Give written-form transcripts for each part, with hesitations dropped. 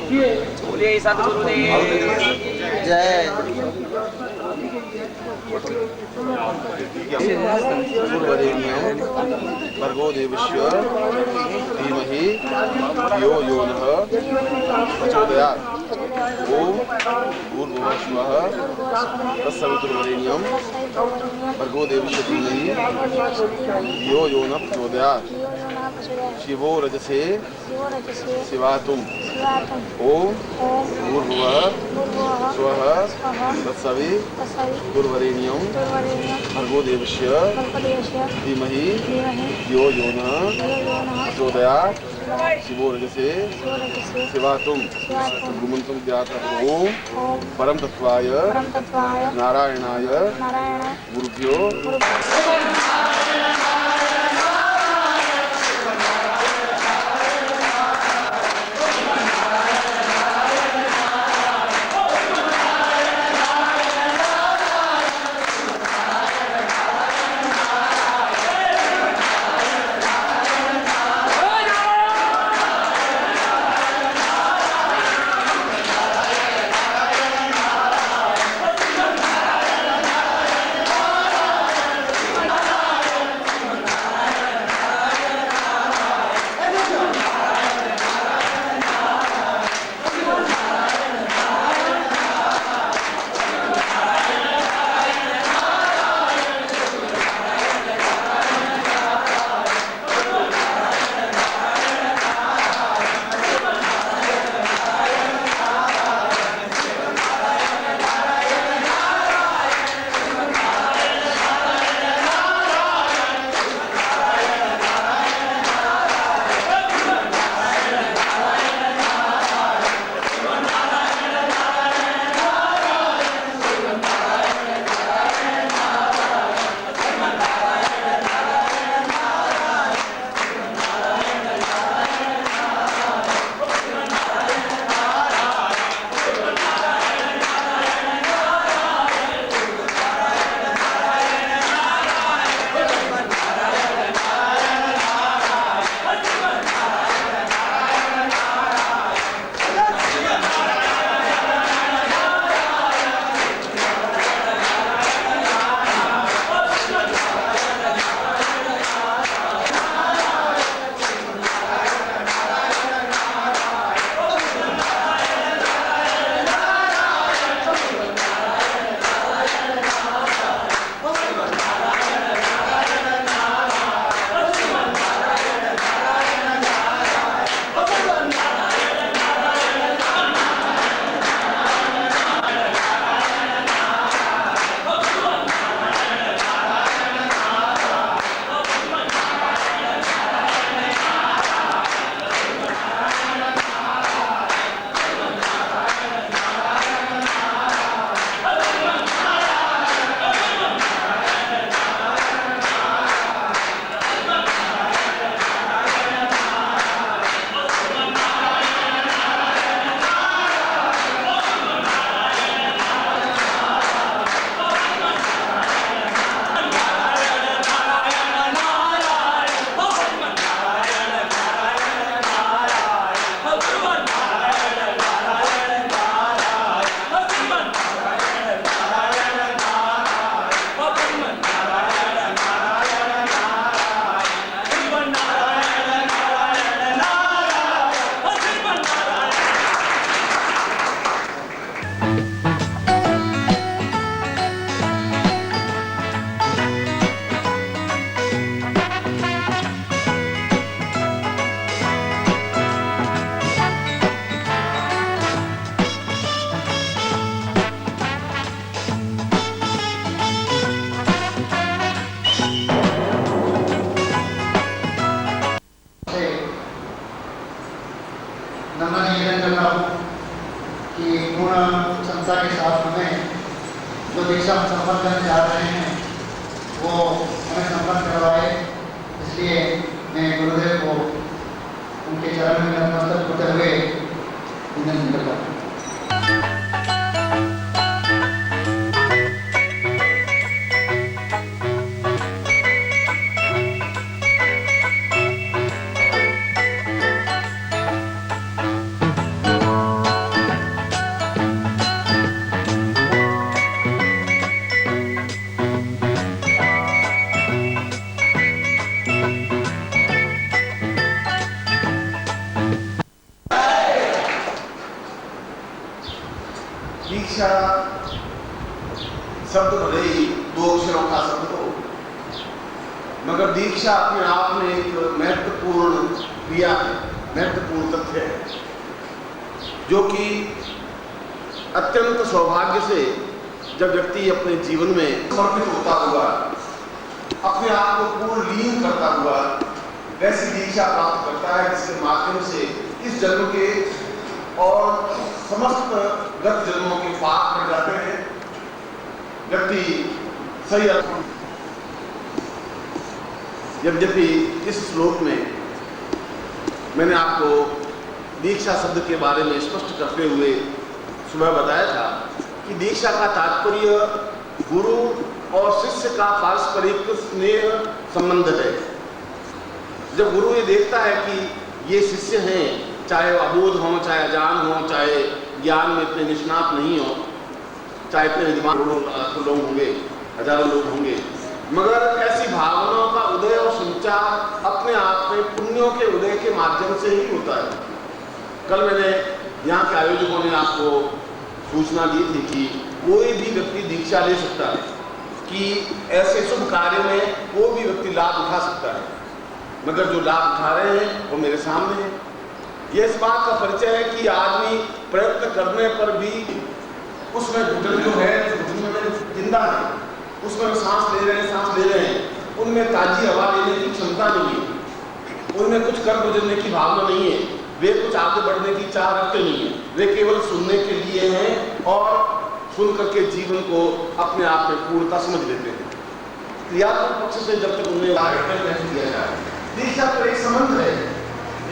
बोलिए सद्गुरुदेव जय। भर्गो देवस्य धीमहि धियो यो नः प्रचोदयात्। ओम भूर्भुवः स्वः तत्सवितुर्वरेण्यं भर्गो देवस्य धीमहि धियो यो नः प्रचोदयात्। शिवो रजसे शिवातुम्। ओम भूर्भुवः स्वः तत्सवितुर्वरेण्यं भर्गो देवस्य धीमहि धियो यो नः प्रचोदयात्। शिवो रजसे शिवातुम्। गुरुमंत्र विद्यात्। ओम परम तत्वाय नारायणाय गुरुभ्यो जो दीक्षा हम संपन्न करने जा रहे हैं वो हमें संपन्न करवाए, इसलिए मैं गुरुदेव को उनके चरण में नतमस्तक होते हुए अभिनंदन करता हूँ। दीक्षा शब्द भले ही 2 अक्षरों का शब्द हो, मगर दीक्षा अपने आप में एक महत्वपूर्ण क्रिया है, महत्वपूर्ण तथ्य है, जो कि अत्यंत सौभाग्य से जब व्यक्ति अपने जीवन में समर्पित होता हुआ, अपने आप को पूर्ण लीन करता हुआ वैसी दीक्षा प्राप्त करता है जिसके माध्यम से इस जन्म के और समस्त गत जन्मों के पाप कर जाते हैं। व्यक्ति सही अर्थ यद्यपि इस श्लोक में मैंने आपको दीक्षा शब्द के बारे में स्पष्ट करते हुए सुबह बताया था कि दीक्षा का तात्पर्य गुरु और शिष्य का पारस्परिक स्नेह संबंध है। जब गुरु ये देखता है कि ये शिष्य हैं, चाहे अबोध हों, चाहे अजान हों, चाहे ज्ञान में इतने निष्णात नहीं हो, चाहे इतने विद्वान लोग होंगे, हजारों लोग होंगे, मगर ऐसी भावनाओं का उदय और संचार अपने आप में पुण्यों के उदय के माध्यम से ही होता है। कल मैंने यहाँ के आयोजकों ने आपको सूचना दी थी कि कोई भी व्यक्ति दीक्षा ले सकता है, कि ऐसे शुभ कार्य में कोई भी व्यक्ति लाभ उठा सकता है, मगर जो लाभ उठा रहे हैं वो मेरे सामने है। ये इस बात का परिचय है कि आदमी प्रयत्न करने पर भी उसमें घुटन जो है, घुटन में जिंदा है, उसमें सांस ले रहे हैं, उनमें ताजी हवा लेने की क्षमता नहीं है, उनमें कुछ कर गुजरने की भावना नहीं है, वे कुछ आगे बढ़ने की चाह रखते नहीं है, वे केवल सुनने के लिए हैं और सुन करके जीवन को अपने आप में पूर्णता समझ लेते हैं। क्रियात्मक पक्ष से जब तक उन्हें नहीं किया जाए, दीक्षा तो एक संबंध है,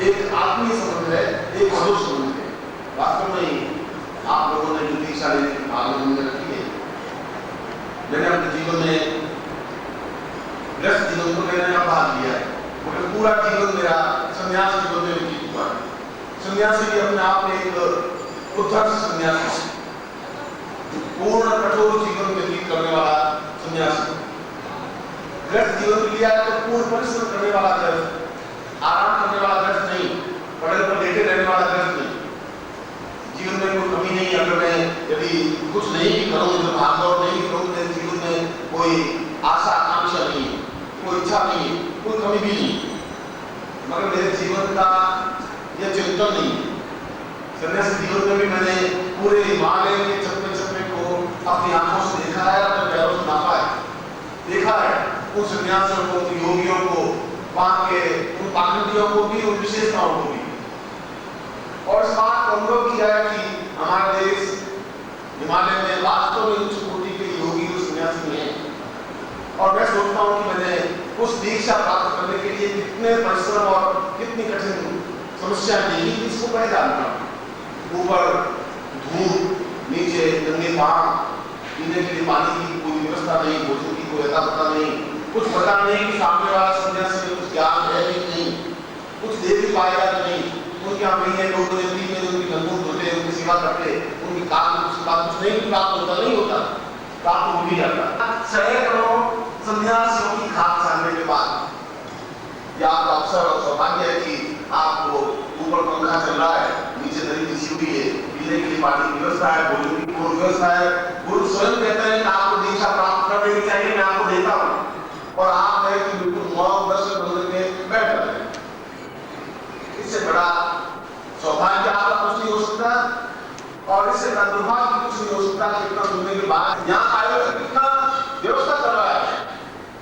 एक आत्मीय संबंध है, एक मधुर संबंध है। वास्तव में आप लोगों ने जो दीक्षा लेने की भावना रखी है, मैंने अपने जीवन में व्यस्त जीवन को मैंने भाग लिया है, मगर पूरा जीवन मेरा संन्यास जीवन में व्यतीत हुआ है। सन्यासी भी अपने आप में एक उद्धर्ष सन्यासी, पूर्ण कठोर जीवन व्यतीत करने वाला सन्यासी, व्यस्त जीवन लिया तो पूर्ण परिश्रम करने वाला व्यस्त, आराम करने वाला व्यस्त नहीं, पड़े पर लेटे रहने वाला व्यस्त नहीं। जीवन में कोई कमी नहीं, अगर मैं यदि कुछ नहीं भी करूँ, तो भागदौड़ नहीं भी करूँ, मेरे जीवन में कोई आशा आकांक्षा नहीं है, कोई इच्छा नहीं है, कोई कमी भी नहीं, मगर मेरे जीवन का यह चिंतन नहीं है। सन्यासी जीवन में भी मैंने पूरे हिमालय के चप्पे को अपनी आंखों से देखा है, अपने पैरों से नापा है, देखा है उन सन्यासियों को, उन योगियों को, वहां के उन पाखंडियों को भी, उन विशेषताओं को भी, और इस बात को अनुभव किया है कि हमारे देश हिमालय में वास्तव में उच्च कोटि के योगी और सन्यासी हैं। और मैं सोचता हूँ कि मैंने उस दीक्षा प्राप्त करने के लिए कितने परिश्रम और कितनी कठिन समस्या नहीं, इसको मैं जानता हूँ। ऊपर धूप, नीचे गंदे पानी, पीने के लिए पानी की कोई व्यवस्था नहीं, भोजन की कोई अता पता नहीं, कुछ पता नहीं कि सामने वाला सन्यासी में कुछ ज्ञान है भी नहीं, कुछ दे भी पाएगा कि नहीं, उनके यहाँ महीने 2 दिन 3 दिन उनकी गंदूर धोते, उनकी सेवा करते, उनकी काम कुछ नहीं प्राप्त होता, नहीं होता, प्राप्त हो भी जाता। सैकड़ों सन्यासियों की खाक छानने के बाद यह आपका अवसर और सौभाग्य है कि आपको ऊपर पंखा चल रहा है, नीचे दरी बिछी हुई है, पीने के लिए पानी की व्यवस्था है, भोजन की पूर्ण व्यवस्था है। गुरु स्वयं कहते हैं कि आपको दीक्षा प्राप्त कर लेनी चाहिए, मैं आपको देता हूँ, और आप है कि बिल्कुल मौन दर्शन बंद के बैठ जाते हैं। इससे बड़ा सौभाग्य आपका कुछ नहीं हो सकता, और इससे बड़ा दुर्भाग्य कुछ नहीं हो सकता कि इतना सुनने के बाद यहाँ आयोजक इतना व्यवस्था कर रहा है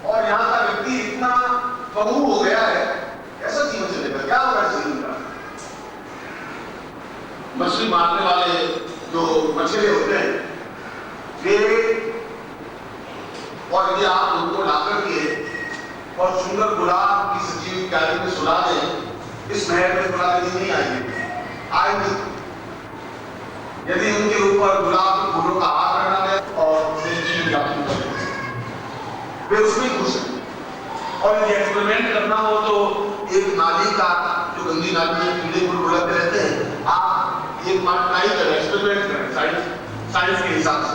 और यहाँ का व्यक्ति इतना प्रभु हो गया है, कैसा जीवन चलेगा, क्या होगा जीवन का। मछली मारने वाले जो मछली होते हैं वे, और यदि आप उनको लाकर के और सुंदर गुलाब की सजीव क्यारी में सुला दें, इस महल में सुला देनी नहीं आएगी। यदि उनके ऊपर गुलाब के फूलों का हाथ रखा जाए और वे उसमें खुश हैं। और यदि एक्सपेरिमेंट करना हो तो एक नाली का, जो गंदी नाली में कीड़े बुलबुलाते रहते हैं, आप एक बार ट्राई करें, एक्सपेरिमेंट करें साइंस के हिसाब से।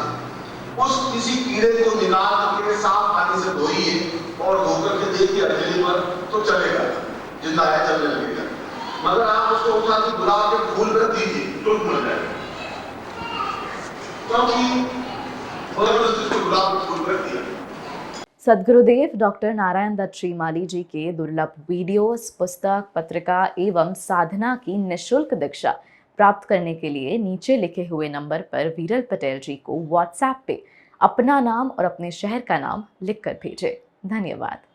उस किसी कीड़े को निकाल करके साफ पानी से धोइए और धोकर के देखिए अकेले पर, तो चलेगा, जिंदा है, चलने लगेगा। मगर आप उसको उठा के गुलाब के फूल पर दीजिए, तुरंत मर जाएगा। क्योंकि जबरदस्ती उसको गुलाब के फूल रख दिया। सद्गुरुदेव डॉक्टर नारायण दत्त श्रीमाली जी के दुर्लभ वीडियोस, पुस्तक, पत्रिका एवं साधना की निःशुल्क दीक्षा प्राप्त करने के लिए नीचे लिखे हुए नंबर पर वीरल पटेल जी को व्हाट्सएप पे अपना नाम और अपने शहर का नाम लिखकर भेजें। धन्यवाद।